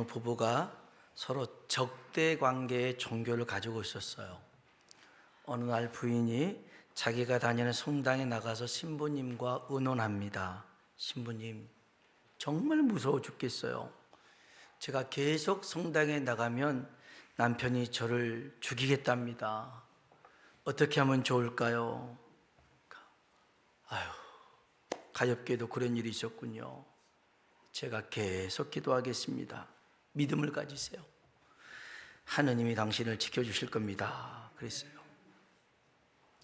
어느 부부가 서로 적대 관계의 종교를 가지고 있었어요. 어느 날 부인이 자기가 다니는 성당에 나가서 신부님과 의논합니다. 신부님, 정말 무서워 죽겠어요. 제가 계속 성당에 나가면 남편이 저를 죽이겠답니다. 어떻게 하면 좋을까요? 아유, 가엾게도 그런 일이 있었군요. 제가 계속 기도하겠습니다. 믿음을 가지세요. 하느님이 당신을 지켜주실 겁니다. 그랬어요.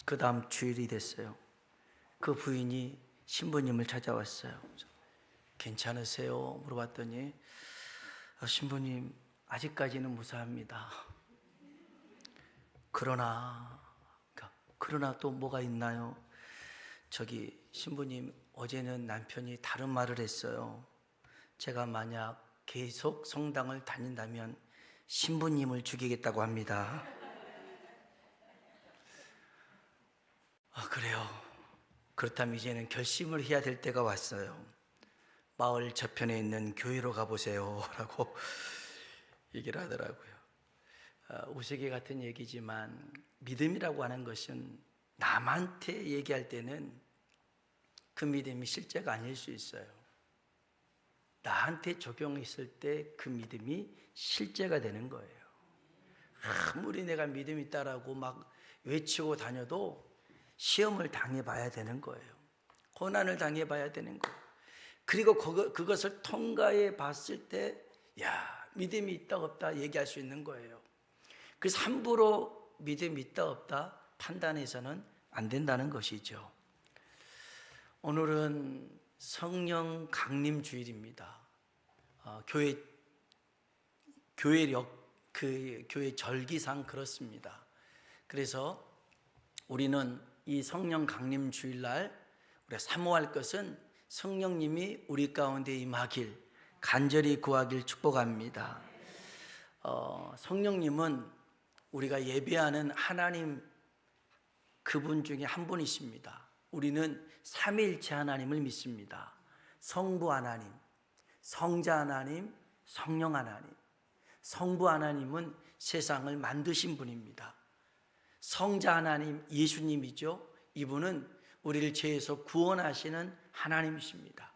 그 다음 주일이 됐어요. 그 부인이 신부님을 찾아왔어요. 괜찮으세요? 물어봤더니 신부님, 아직까지는 무사합니다. 그러나 또 뭐가 있나요? 저기 신부님, 어제는 남편이 다른 말을 했어요. 제가 만약 계속 성당을 다닌다면 신부님을 죽이겠다고 합니다. 그래요. 그렇다면 이제는 결심을 해야 될 때가 왔어요. 마을 저편에 있는 교회로 가보세요 라고 얘기를 하더라고요. 우스개 같은 얘기지만 믿음이라고 하는 것은 남한테 얘기할 때는 그 믿음이 실제가 아닐 수 있어요. 나한테 적용했을 때 그 믿음이 실제가 되는 거예요. 아무리 내가 믿음이 있다라고 막 외치고 다녀도 시험을 당해봐야 되는 거예요. 고난을 당해봐야 되는 거예요. 그리고 그것을 통과해 봤을 때 믿음이 있다 없다 얘기할 수 있는 거예요. 그래서 함부로 믿음이 있다 없다 판단해서는 안 된다는 것이죠. 오늘은 성령 강림 주일입니다. 교회 절기상 그렇습니다. 그래서 우리는 이 성령 강림 주일날 우리가 사모할 것은 성령님이 우리 가운데 임하길 간절히 구하길 축복합니다. 성령님은 우리가 예배하는 하나님 그분 중에 한 분이십니다. 우리는 삼위일체 하나님을 믿습니다. 성부 하나님, 성자 하나님, 성령 하나님. 성부 하나님은 세상을 만드신 분입니다. 성자 하나님 예수님이죠. 이분은 우리를 죄에서 구원하시는 하나님이십니다.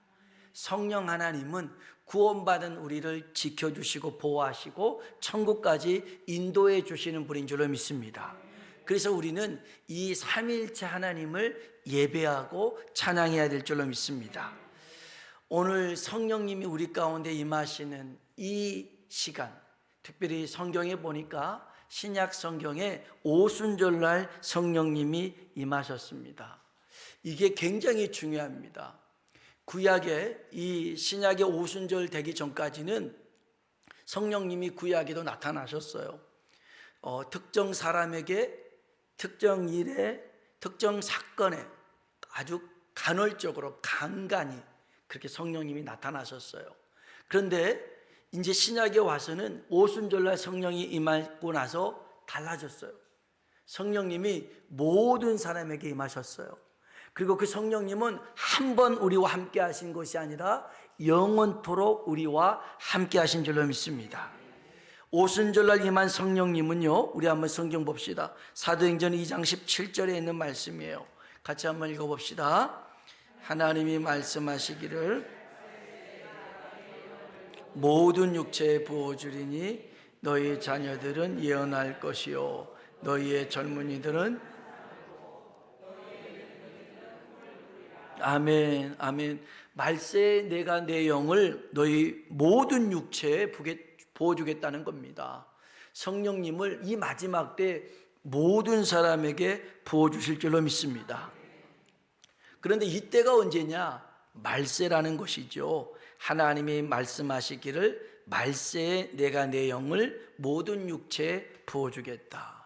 성령 하나님은 구원받은 우리를 지켜주시고 보호하시고 천국까지 인도해 주시는 분인 줄로 믿습니다. 그래서 우리는 이 삼위일체 하나님을 예배하고 찬양해야 될 줄로 믿습니다. 오늘 성령님이 우리 가운데 임하시는 이 시간, 특별히 성경에 보니까 신약 성경에 오순절날 성령님이 임하셨습니다. 이게 굉장히 중요합니다. 구약에 이 신약의 오순절 되기 전까지는 성령님이 구약에도 나타나셨어요. 특정 사람에게 특정 일에 특정 사건에 아주 간헐적으로 간간히 그렇게 성령님이 나타나셨어요. 그런데 이제 신약에 와서는 오순절날 성령이 임하고 나서 달라졌어요. 성령님이 모든 사람에게 임하셨어요. 그리고 그 성령님은 한 번 우리와 함께 하신 것이 아니라 영원토록 우리와 함께 하신 줄로 믿습니다. 오순절날 임한 성령님은요, 우리 한번 성경 봅시다. 사도행전 2장 17절에 있는 말씀이에요. 같이 한번 읽어봅시다. 하나님이 말씀하시기를 모든 육체에 부어주리니 너희 자녀들은 예언할 것이요 너희의 젊은이들은 아멘, 아멘. 말세에 내가 내 영을 너희 모든 육체에 부어주겠다는 겁니다. 성령님을 이 마지막 때 모든 사람에게 부어주실 줄로 믿습니다. 그런데 이때가 언제냐? 말세라는 것이죠. 하나님이 말씀하시기를 말세에 내가 내 영을 모든 육체에 부어주겠다.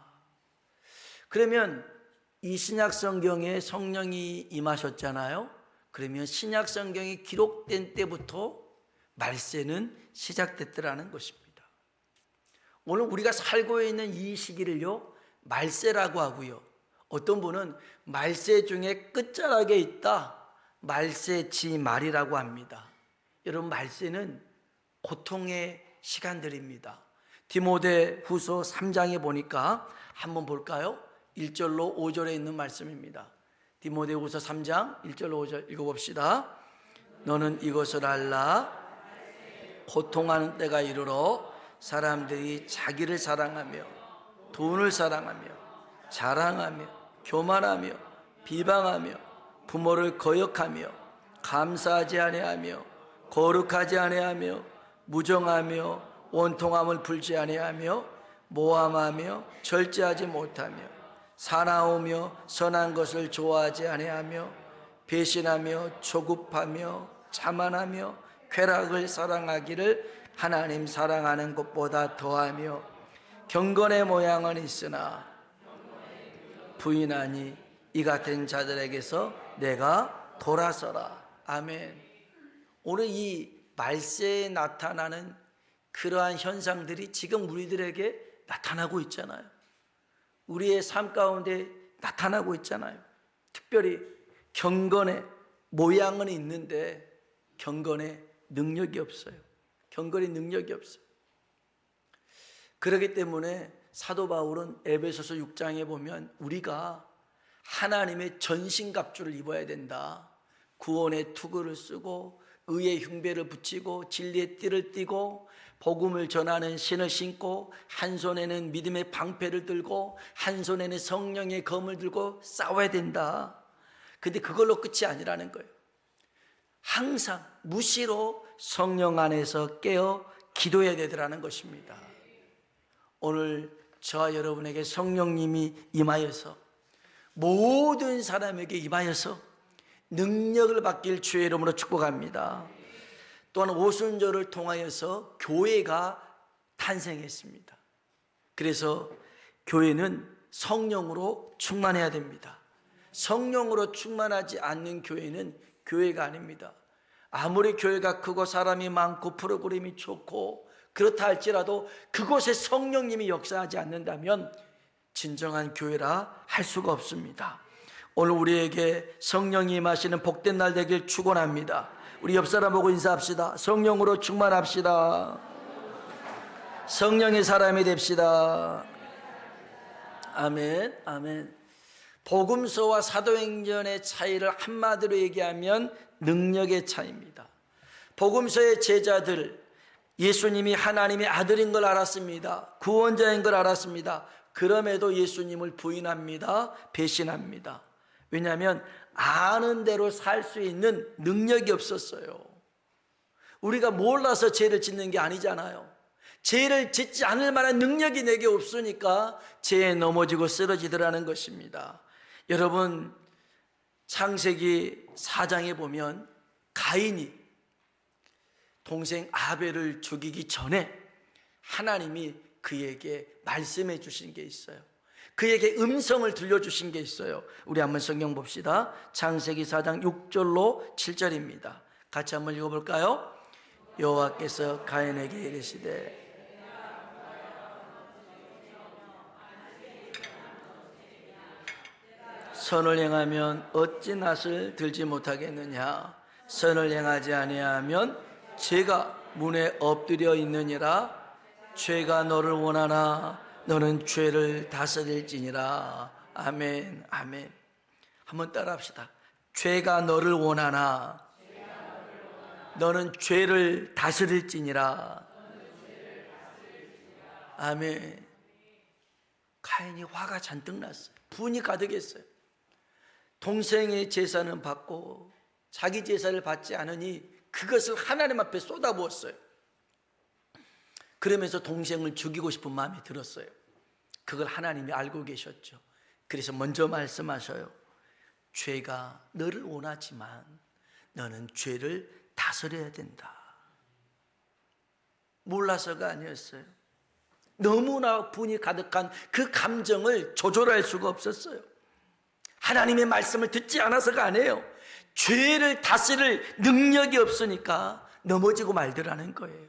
그러면 이 신약 성경에 성령이 임하셨잖아요. 그러면 신약 성경이 기록된 때부터 말세는 시작됐더라는 것입니다. 오늘 우리가 살고 있는 이 시기를요, 말세라고 하고요. 어떤 분은 말세 중에 끝자락에 있다, 말세지 말이라고 합니다. 여러분, 말세는 고통의 시간들입니다. 디모데후서 3장에 보니까 한번 볼까요? 1절로 5절에 있는 말씀입니다. 디모데후서 3장 1절로 5절 읽어봅시다. 너는 이것을 알라. 고통하는 때가 이르러 사람들이 자기를 사랑하며 돈을 사랑하며 자랑하며 교만하며 비방하며 부모를 거역하며 감사하지 아니하며 거룩하지 아니하며 무정하며 원통함을 풀지 아니하며 모함하며 절제하지 못하며 사나우며 선한 것을 좋아하지 아니하며 배신하며 조급하며 자만하며 쾌락을 사랑하기를 하나님 사랑하는 것보다 더하며 경건의 모양은 있으나 부인하니 이 같은 자들에게서 내가 돌아서라. 아멘. 오늘 이 말세에 나타나는 그러한 현상들이 지금 우리들에게 나타나고 있잖아요. 우리의 삶 가운데 나타나고 있잖아요. 특별히 경건의 모양은 있는데 경건의 능력이 없어요. 경건의 능력이 없어요. 그렇기 때문에 사도 바울은 에베소서 6장에 보면 우리가 하나님의 전신갑주를 입어야 된다. 구원의 투구를 쓰고 의의 흉배를 붙이고 진리의 띠를 띠고 복음을 전하는 신을 신고 한 손에는 믿음의 방패를 들고 한 손에는 성령의 검을 들고 싸워야 된다. 근데 그걸로 끝이 아니라는 거예요. 항상 무시로 성령 안에서 깨어 기도해야 되더라는 것입니다. 오늘 저와 여러분에게 성령님이 임하여서 모든 사람에게 임하여서 능력을 받길 주의 이름으로 축복합니다. 또한 오순절을 통하여서 교회가 탄생했습니다. 그래서 교회는 성령으로 충만해야 됩니다. 성령으로 충만하지 않는 교회는 교회가 아닙니다. 아무리 교회가 크고 사람이 많고 프로그램이 좋고 그렇다 할지라도 그곳에 성령님이 역사하지 않는다면 진정한 교회라 할 수가 없습니다. 오늘 우리에게 성령이 임하시는 복된 날 되길 축원합니다. 우리 옆 사람 보고 인사합시다. 성령으로 충만합시다. 성령의 사람이 됩시다. 아멘, 아멘. 복음서와 사도행전의 차이를 한마디로 얘기하면 능력의 차이입니다. 복음서의 제자들, 예수님이 하나님의 아들인 걸 알았습니다. 구원자인 걸 알았습니다. 그럼에도 예수님을 부인합니다. 배신합니다. 왜냐하면 아는 대로 살 수 있는 능력이 없었어요. 우리가 몰라서 죄를 짓는 게 아니잖아요. 죄를 짓지 않을 만한 능력이 내게 없으니까 죄에 넘어지고 쓰러지더라는 것입니다. 여러분, 창세기 4장에 보면 가인이 동생 아벨을 죽이기 전에 하나님이 그에게 말씀해 주신 게 있어요. 그에게 음성을 들려주신 게 있어요. 우리 한번 성경 봅시다. 창세기 4장 6절로 7절입니다. 같이 한번 읽어볼까요? 여호와께서 가인에게 이르시되 선을 행하면 어찌 낫을 들지 못하겠느냐. 선을 행하지 아니하면 죄가 문에 엎드려 있느니라. 죄가 너를 원하나 너는 죄를 다스릴지니라. 아멘, 아멘. 한번 따라합시다. 죄가 너를 원하나 너는 죄를 다스릴지니라. 아멘. 가인이 화가 잔뜩 났어요. 분이 가득했어요. 동생의 제사는 받고 자기 제사를 받지 않으니 그것을 하나님 앞에 쏟아부었어요. 그러면서 동생을 죽이고 싶은 마음이 들었어요. 그걸 하나님이 알고 계셨죠. 그래서 먼저 말씀하셔요. 죄가 너를 원하지만 너는 죄를 다스려야 된다. 몰라서가 아니었어요. 너무나 분이 가득한 그 감정을 조절할 수가 없었어요. 하나님의 말씀을 듣지 않아서가 아니에요. 죄를 다스릴 능력이 없으니까 넘어지고 말더라는 거예요.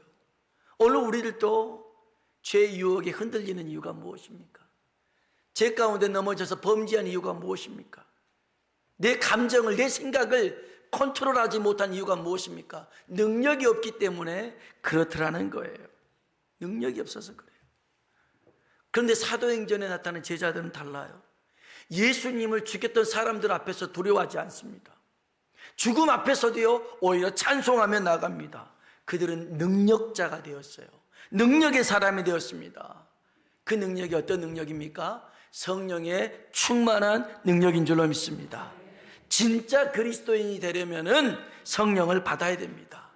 오늘 우리들도 죄의 유혹에 흔들리는 이유가 무엇입니까? 죄 가운데 넘어져서 범죄한 이유가 무엇입니까? 내 감정을, 내 생각을 컨트롤하지 못한 이유가 무엇입니까? 능력이 없기 때문에 그렇더라는 거예요. 능력이 없어서 그래요. 그런데 사도행전에 나타난 제자들은 달라요. 예수님을 죽였던 사람들 앞에서 두려워하지 않습니다. 죽음 앞에서도요, 오히려 찬송하며 나갑니다. 그들은 능력자가 되었어요. 능력의 사람이 되었습니다. 그 능력이 어떤 능력입니까? 성령의 충만한 능력인 줄로 믿습니다. 진짜 그리스도인이 되려면은 성령을 받아야 됩니다.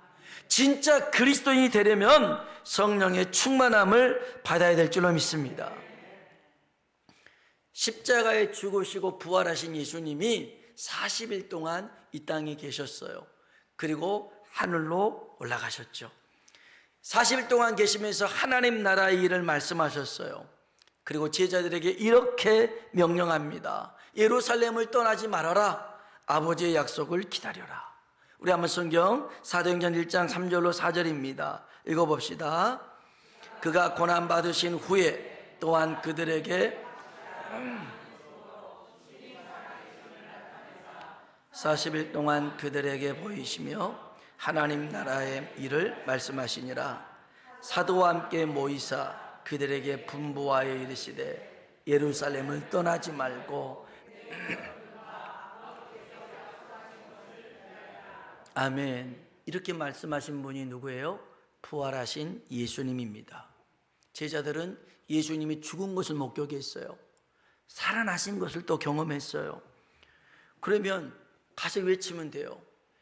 진짜 그리스도인이 되려면 성령의 충만함을 받아야 될 줄로 믿습니다. 십자가에 죽으시고 부활하신 예수님이 40일 동안 이 땅에 계셨어요. 그리고 하늘로 올라가셨죠. 40일 동안 계시면서 하나님 나라의 일을 말씀하셨어요. 그리고 제자들에게 이렇게 명령합니다. 예루살렘을 떠나지 말아라. 아버지의 약속을 기다려라. 우리 한번 성경 사도행전 1장 3절로 4절입니다. 읽어봅시다. 그가 고난받으신 후에 또한 그들에게 40일 동안 그들에게 보이시며 하나님 나라의 일을 말씀하시니라. 사도와 함께 모이사 그들에게 분부하여 이르시되 예루살렘을 떠나지 말고 아멘. 이렇게 말씀하신 분이 누구예요? 부활하신 예수님입니다. 제자들은 예수님이 죽은 것을 목격했어요. 살아나신 것을 또 경험했어요. 그러면 가서 외치면 돼요.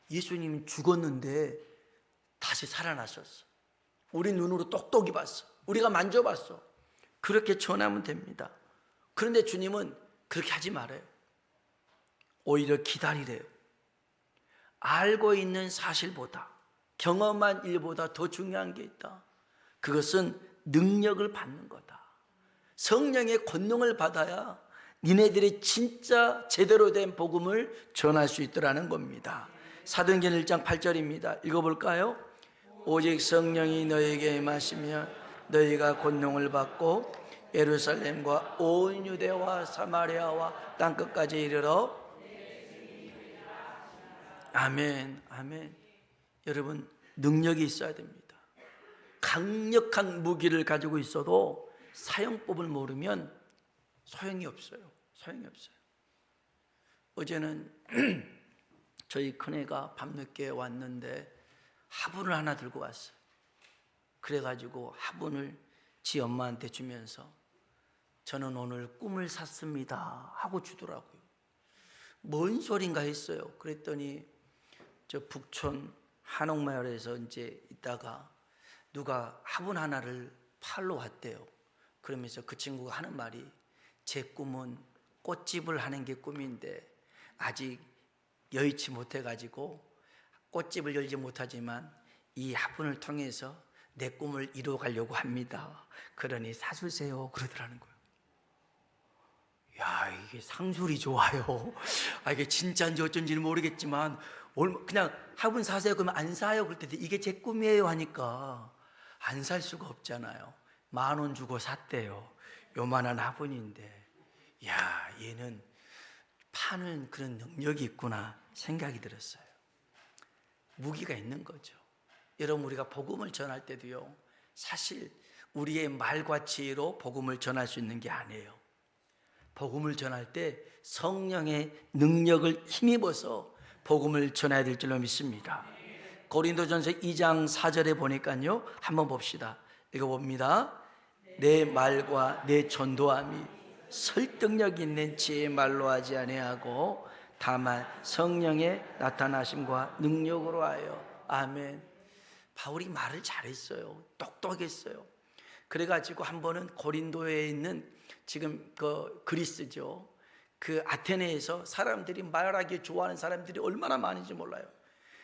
예수님이 죽었는데 다시 살아나셨어. 우리 눈으로 똑똑히 봤어. 우리가 만져봤어. 그렇게 전하면 됩니다. 그런데 주님은 그렇게 하지 말아요. 오히려 기다리래요. 알고 있는 사실보다, 경험한 일보다 더 중요한 게 있다. 그것은 능력을 받는 거다. 성령의 권능을 받아야 니네들이 진짜 제대로 된 복음을 전할 수 있더라는 겁니다. 사도행전 1장 8절입니다. 읽어볼까요? 오직 성령이 너에게 임하시면 너희가 권능을 받고 예루살렘과 온 유대와 사마리아와 땅끝까지 이르러 아멘, 아멘. 여러분, 능력이 있어야 됩니다. 강력한 무기를 가지고 있어도 사용법을 모르면 소용이 없어요. 소용이 없어요. 어제는 저희 큰애가 밤늦게 왔는데 화분을 하나 들고 왔어요. 그래가지고 화분을 지 엄마한테 주면서 저는 오늘 꿈을 샀습니다 하고 주더라고요. 뭔 소린가 했어요. 그랬더니 저 북촌 한옥마을에서 이제 있다가 누가 화분 하나를 팔러 왔대요. 그러면서 그 친구가 하는 말이 제 꿈은 꽃집을 하는 게 꿈인데 아직 여의치 못해가지고 꽃집을 열지 못하지만 이 화분을 통해서 내 꿈을 이루어가려고 합니다. 그러니 사주세요 그러더라는 거예요. 야, 이게 상술이 좋아요. 이게 진짜인지 어쩐지는 모르겠지만 그냥 화분 사세요 그러면 안 사요. 그럴 때 이게 제 꿈이에요 하니까 안 살 수가 없잖아요. 10,000원 주고 샀대요. 요만한 화분인데 야, 얘는 파는 그런 능력이 있구나 생각이 들었어요. 무기가 있는 거죠. 여러분, 우리가 복음을 전할 때도요, 사실 우리의 말과 지혜로 복음을 전할 수 있는 게 아니에요. 복음을 전할 때 성령의 능력을 힘입어서 복음을 전해야 될 줄로 믿습니다. 고린도전서 2장 4절에 보니까요, 한번 봅시다. 읽어봅니다. 내 말과 내 전도함이 설득력 있는 지혜의 말로 하지 아니하고 다만 성령의 나타나심과 능력으로 하여. 아멘. 바울이 말을 잘했어요. 똑똑했어요. 그래가지고 한 번은 고린도에 있는 지금 그 그리스죠. 그 아테네에서 사람들이 말하기 좋아하는 사람들이 얼마나 많은지 몰라요.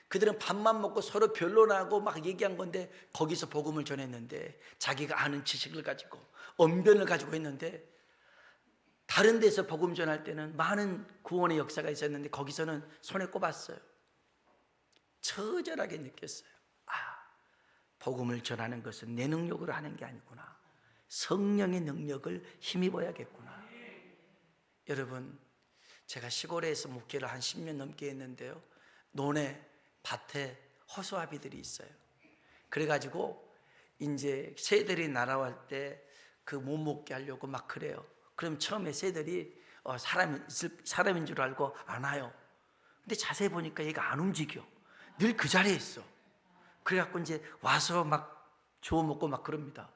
그들은 밥만 먹고 서로 변론하고 막 얘기한 건데 거기서 복음을 전했는데 자기가 아는 지식을 가지고 언변을 가지고 했는데 다른 데서 복음 전할 때는 많은 구원의 역사가 있었는데 거기서는 손에 꼽았어요. 처절하게 느꼈어요. 복음을 전하는 것은 내 능력으로 하는 게 아니구나. 성령의 능력을 힘입어야겠구나. 여러분, 제가 시골에서 목회를 한 10년 넘게 했는데요, 논에 밭에 허수아비들이 있어요. 그래가지고 이제 새들이 날아올 때 그 못 먹게 하려고 막 그래요. 그럼 처음에 새들이 사람인 줄 알고 안 와요. 근데 자세히 보니까 얘가 안 움직여. 늘 그 자리에 있어. 그래갖고 이제 와서 막 주워 먹고 막 그럽니다.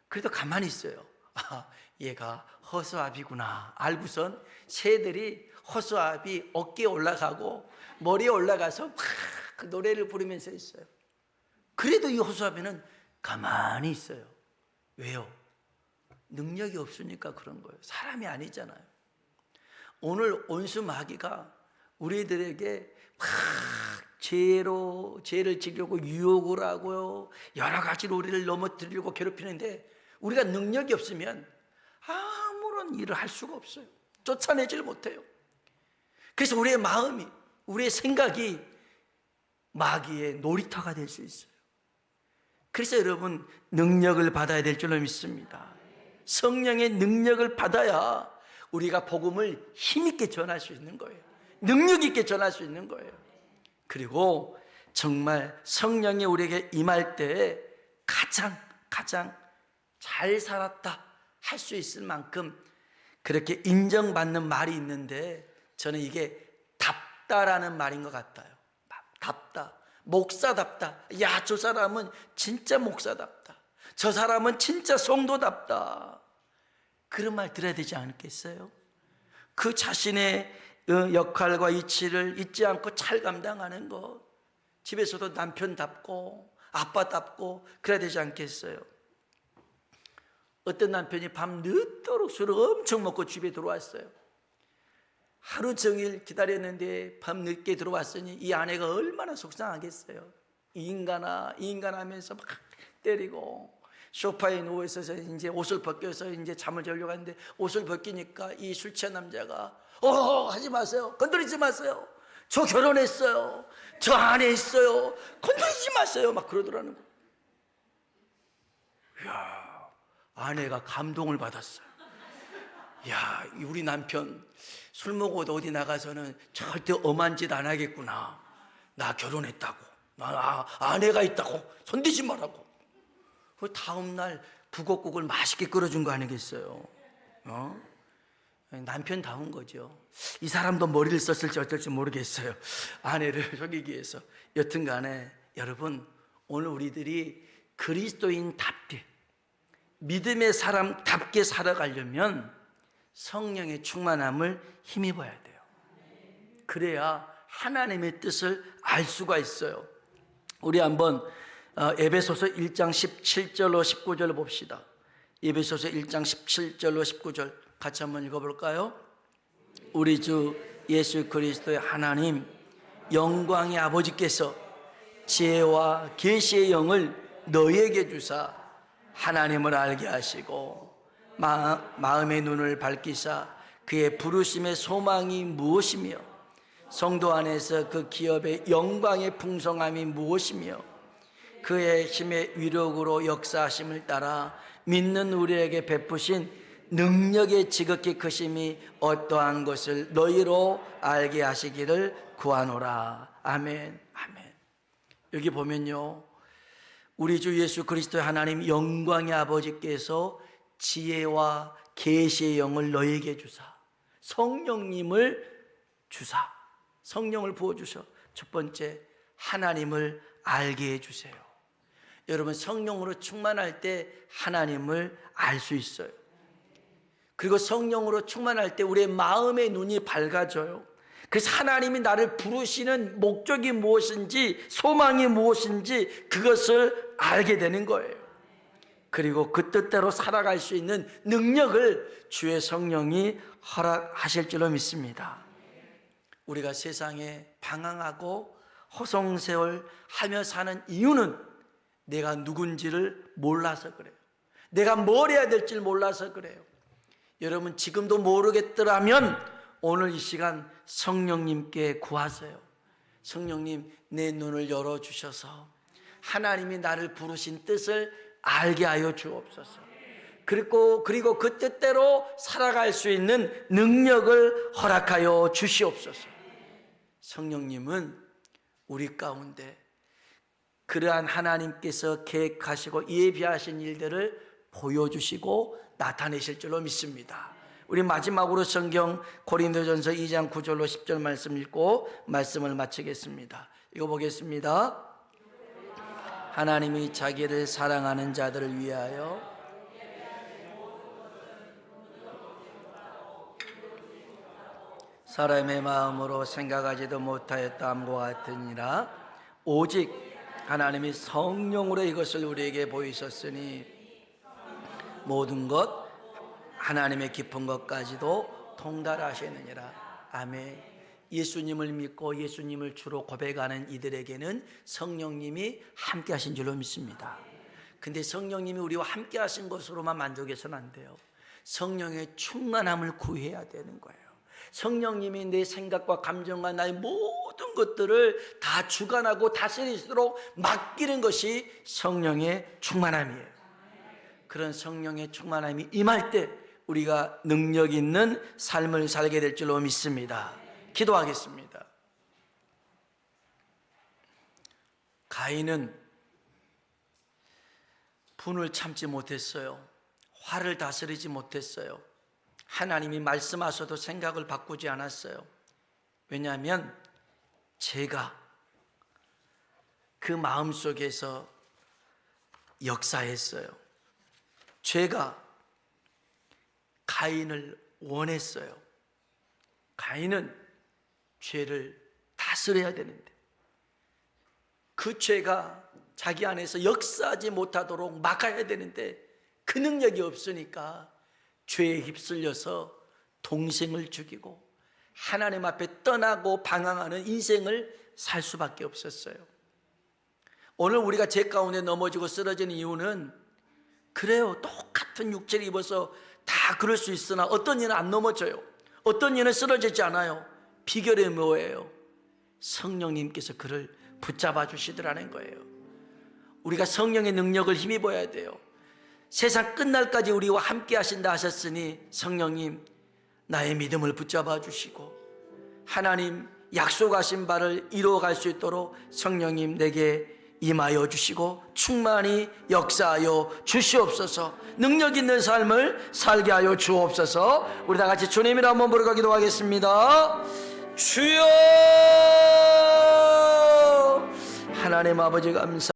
그래도 가만히 있어요. 아, 얘가 허수아비구나 알고선 새들이 허수아비 어깨에 올라가고 머리에 올라가서 막 그 노래를 부르면서 있어요. 그래도 이 허수아비는 가만히 있어요. 왜요? 능력이 없으니까 그런 거예요. 사람이 아니잖아요. 오늘 온수 마귀가 우리들에게 막 죄를 지려고 유혹을 하고요, 여러 가지로 우리를 넘어뜨리려고 괴롭히는데 우리가 능력이 없으면 아무런 일을 할 수가 없어요. 쫓아내질 못해요. 그래서 우리의 마음이, 우리의 생각이 마귀의 놀이터가 될 수 있어요. 그래서 여러분 능력을 받아야 될 줄로 믿습니다. 성령의 능력을 받아야 우리가 복음을 힘있게 전할 수 있는 거예요. 능력 있게 전할 수 있는 거예요. 그리고 정말 성령이 우리에게 임할 때 가장 잘 살았다 할 수 있을 만큼 그렇게 인정받는 말이 있는데, 저는 이게 답다라는 말인 것 같아요. 답다, 목사답다. 야, 저 사람은 진짜 목사답다. 저 사람은 진짜 성도답다. 그런 말 들어야 되지 않겠어요? 그 자신의 역할과 이치를 잊지 않고 잘 감당하는 것, 집에서도 남편답고 아빠답고 그래야 되지 않겠어요? 어떤 남편이 밤 늦도록 술을 엄청 먹고 집에 들어왔어요. 하루 종일 기다렸는데 밤 늦게 들어왔으니 이 아내가 얼마나 속상하겠어요. 이 인간아 하면서 막 때리고, 소파에 누워있어서 이제 옷을 벗겨서 이제 잠을 자려고 하는데 옷을 벗기니까 이 술 취한 남자가 하지 마세요. 건드리지 마세요. 저 결혼했어요. 저 안에 있어요. 건드리지 마세요. 막 그러더라는 거예요. 이야, 아내가 감동을 받았어요. 야, 우리 남편 술 먹어도 어디 나가서는 절대 엄한 짓 안 하겠구나. 나 결혼했다고, 나 아내가 있다고 손대지 말라고. 그 다음날 북엇국을 맛있게 끓여준 거 아니겠어요? 남편다운 거죠. 이 사람도 머리를 썼을지 어쩔지 모르겠어요. 아내를 속이기 위해서. 여튼 간에 여러분, 오늘 우리들이 그리스도인답게 믿음의 사람답게 살아가려면 성령의 충만함을 힘입어야 돼요. 그래야 하나님의 뜻을 알 수가 있어요. 우리 한번 에베소서 1장 17절로 19절 봅시다. 에베소서 1장 17절로 19절 같이 한번 읽어볼까요? 우리 주 예수 그리스도의 하나님 영광의 아버지께서 지혜와 계시의 영을 너희에게 주사 하나님을 알게 하시고 마음의 눈을 밝히사 그의 부르심의 소망이 무엇이며 성도 안에서 그 기업의 영광의 풍성함이 무엇이며 그의 힘의 위력으로 역사하심을 따라 믿는 우리에게 베푸신 능력의 지극히 크심이 어떠한 것을 너희로 알게 하시기를 구하노라. 아멘. 아멘. 여기 보면요, 우리 주 예수 그리스도의 하나님 영광의 아버지께서 지혜와 계시의 영을 너희에게 주사, 성령님을 주사, 성령을 부어주셔. 첫 번째, 하나님을 알게 해주세요. 여러분, 성령으로 충만할 때 하나님을 알 수 있어요. 그리고 성령으로 충만할 때 우리의 마음의 눈이 밝아져요. 그래서 하나님이 나를 부르시는 목적이 무엇인지, 소망이 무엇인지 그것을 알게 되는 거예요. 그리고 그 뜻대로 살아갈 수 있는 능력을 주의 성령이 허락하실 줄로 믿습니다. 우리가 세상에 방황하고 허송세월 하며 사는 이유는 내가 누군지를 몰라서 그래요. 내가 뭘 해야 될지 몰라서 그래요. 여러분, 지금도 모르겠더라면 오늘 이 시간 성령님께 구하세요. 성령님, 내 눈을 열어주셔서 하나님이 나를 부르신 뜻을 알게 하여 주옵소서. 그리고 그 뜻대로 살아갈 수 있는 능력을 허락하여 주시옵소서. 성령님은 우리 가운데 그러한 하나님께서 계획하시고 예비하신 일들을 보여주시고 나타내실 줄로 믿습니다. 우리 마지막으로 성경 고린도전서 2장 9절로 10절 말씀 읽고 말씀을 마치겠습니다. 읽어보겠습니다. 하나님이 자기를 사랑하는 자들을 위하여 사람의 마음으로 생각하지도 못하였다함과 같으니라. 오직 하나님이 성령으로 이것을 우리에게 보이셨으니 모든 것 하나님의 깊은 것까지도 통달하시느니라. 아멘. 예수님을 믿고 예수님을 주로 고백하는 이들에게는 성령님이 함께 하신 줄로 믿습니다. 근데 성령님이 우리와 함께 하신 것으로만 만족해서는 안 돼요. 성령의 충만함을 구해야 되는 거예요. 성령님이 내 생각과 감정과 나의 모든 것들을 다 주관하고 다스리도록 맡기는 것이 성령의 충만함이에요. 그런 성령의 충만함이 임할 때 우리가 능력 있는 삶을 살게 될 줄로 믿습니다. 기도하겠습니다. 가인은 분을 참지 못했어요. 화를 다스리지 못했어요. 하나님이 말씀하셔도 생각을 바꾸지 않았어요. 왜냐하면 죄가 그 마음속에서 역사했어요. 죄가 가인을 원했어요. 가인은 죄를 다스려야 되는데 그 죄가 자기 안에서 역사하지 못하도록 막아야 되는데 그 능력이 없으니까 죄에 휩쓸려서 동생을 죽이고 하나님 앞에 떠나고 방황하는 인생을 살 수밖에 없었어요. 오늘 우리가 죄 가운데 넘어지고 쓰러지는 이유는 그래요. 똑같은 육체를 입어서 다 그럴 수 있으나 어떤 이는 안 넘어져요. 어떤 이는 쓰러지지 않아요. 비결이 뭐예요? 성령님께서 그를 붙잡아 주시더라는 거예요. 우리가 성령의 능력을 힘입어야 돼요. 세상 끝날까지 우리와 함께 하신다 하셨으니 성령님 나의 믿음을 붙잡아 주시고 하나님 약속하신 바를 이루어갈 수 있도록 성령님 내게 임하여 주시고 충만히 역사하여 주시옵소서. 능력 있는 삶을 살게 하여 주옵소서. 우리 다 같이 주님이라 한번 부르고 기도하겠습니다. 주여. 하나님 아버지 감사